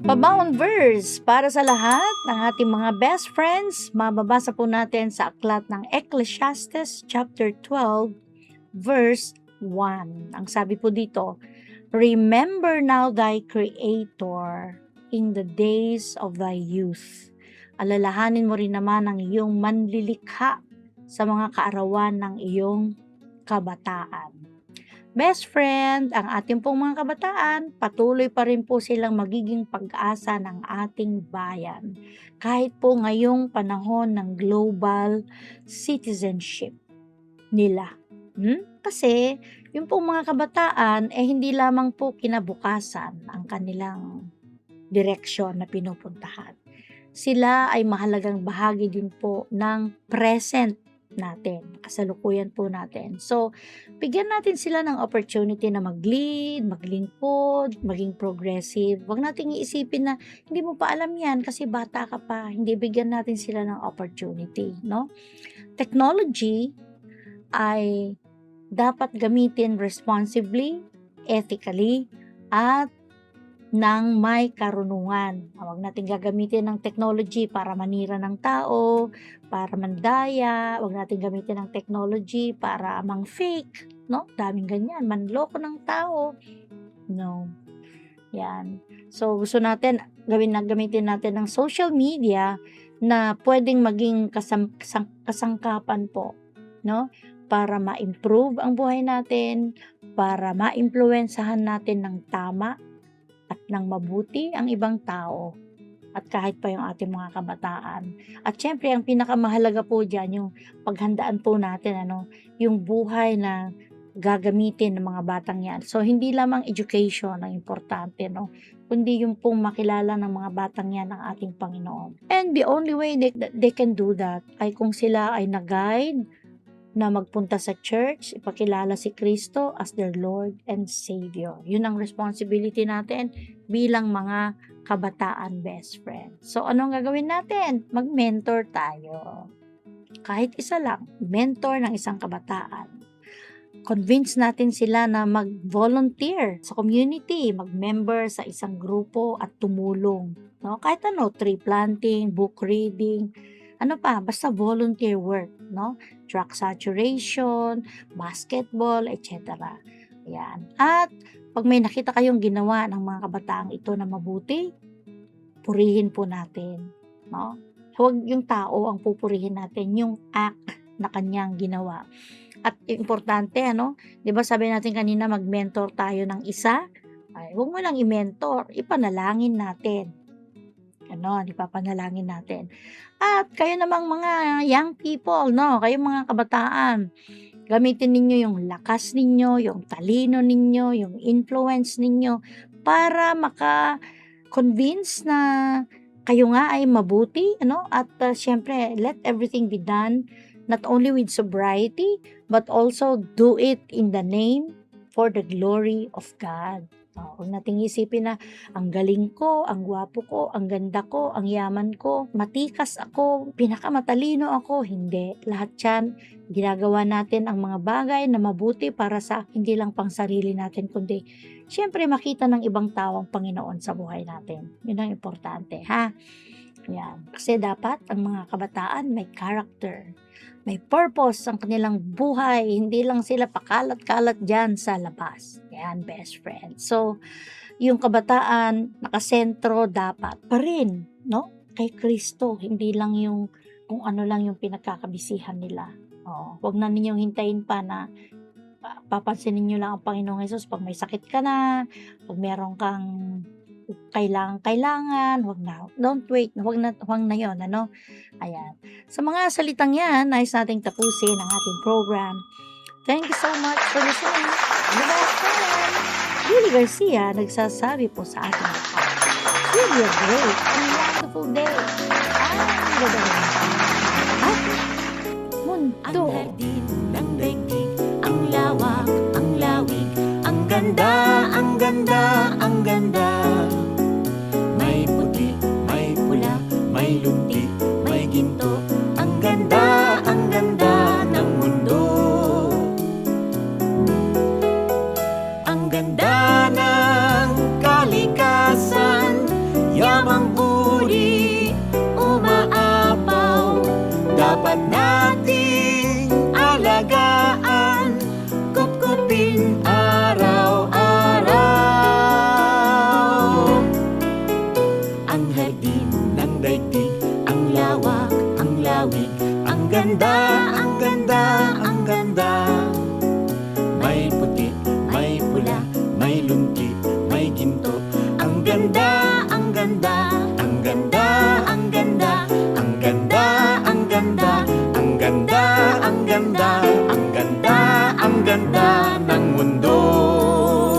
Pabaon verse para sa lahat ng ating mga best friends. Mababasa po natin sa aklat ng Ecclesiastes chapter 12 verse 1. Ang sabi po dito, "Remember now thy Creator in the days of thy youth." Alalahanin mo rin naman ang iyong manlilikha sa mga kaarawan ng iyong kabataan. Best friend, ang ating pong mga kabataan, patuloy pa rin po silang magiging pag-asa ng ating bayan. Kahit po ngayong panahon ng global citizenship nila. Kasi yung pong mga kabataan, hindi lamang po kinabukasan ang kanilang direksyon na pinupuntahan. Sila ay mahalagang bahagi din po ng present natin, kasalukuyan po natin. So, bigyan natin sila ng opportunity na mag-lead, maglingkod, maging progressive. Huwag nating iisipin na hindi mo pa alam yan kasi bata ka pa. Hindi, bigyan natin sila ng opportunity, no? Technology ay dapat gamitin responsibly, ethically, at ng may karunungan. Huwag natin gagamitin ng technology para manira ng tao, para mandaya. Huwag natin gamitin ng technology para mang-fake, no? Daming ganyan, manloko ng tao. No. Yan. So, gusto natin gamitin natin ng social media na pwedeng maging kasangkapan po, no? Para ma-improve ang buhay natin, para ma-impluwensahan natin ng tama at ng mabuti ang ibang tao at kahit pa yung ating mga kabataan. At syempre, ang pinakamahalaga po dyan, yung paghandaan po natin, yung buhay na gagamitin ng mga batang yan. So, hindi lamang education ang importante, kundi yung pong makilala ng mga batang yan ang ating Panginoon. And the only way they can do that ay kung sila ay nag-guide na magpunta sa church, ipakilala si Kristo as their Lord and Savior. Yun ang responsibility natin bilang mga kabataan best friend. So, anong gagawin natin? Mag-mentor tayo. Kahit isa lang, mentor ng isang kabataan. Convince natin sila na mag-volunteer sa community, mag-member sa isang grupo at tumulong. No? Kahit tree planting, book reading, basta volunteer work, track saturation, basketball, etc. Ayan. At pag may nakita kayong ginawa ng mga kabataang ito na mabuti, purihin po natin, Huwag yung tao ang pupurihin natin, yung act na kanyang ginawa. At importante, 'di ba sabi natin kanina mag-mentor tayo ng isa, ay huwag mo lang i-mentor, ipanalangin natin. Ipapanalangin natin. At kayo namang mga young people, kayong mga kabataan, gamitin ninyo yung lakas ninyo, yung talino ninyo, yung influence ninyo para maka-convince na kayo nga ay mabuti, at syempre, let everything be done not only with sobriety, but also do it in the name for the glory of God. Huwag nating isipin na ang galing ko, ang gwapo ko, ang ganda ko, ang yaman ko, matikas ako, pinakamatalino ako. Hindi. Lahat yan, ginagawa natin ang mga bagay na mabuti para sa hindi lang pang sarili natin, kundi syempre makita ng ibang tao ang Panginoon sa buhay natin. Yun ang importante, ha? Yan. Kasi dapat ang mga kabataan may character, may purpose ang kanilang buhay, hindi lang sila pakalat-kalat dyan sa labas. Yan, best friend. So, yung kabataan, nakasentro dapat pa rin, kay Kristo, hindi lang yung kung ano lang yung pinagkakabisihan nila. Huwag na ninyong hintayin pa na papansinin nyo lang ang Panginoong Hesus pag may sakit ka na, pag meron kang kailangan, wag na. Don't wait, wag na yon, Ayan. Sa mga salitang yan, nais nating tapusin ang ating program. Thank you so much for listening. Lily Garcia nagsasabi po sa ating lahat. Really a great and wonderful day. Ang ganda ng ating mundo. Ang hardin ng daigdig, ang lawak, ang lawig, ang ganda, ang ganda, ang ganda. May puti, may pula, may lunti, may ginto. Ang ganda ng mundo. Ang ganda ng kalikasan, lawig. Ang ganda, ang ganda, ang ganda. May puti, may pula, may lunti, may ginto. Ang ganda, ang ganda,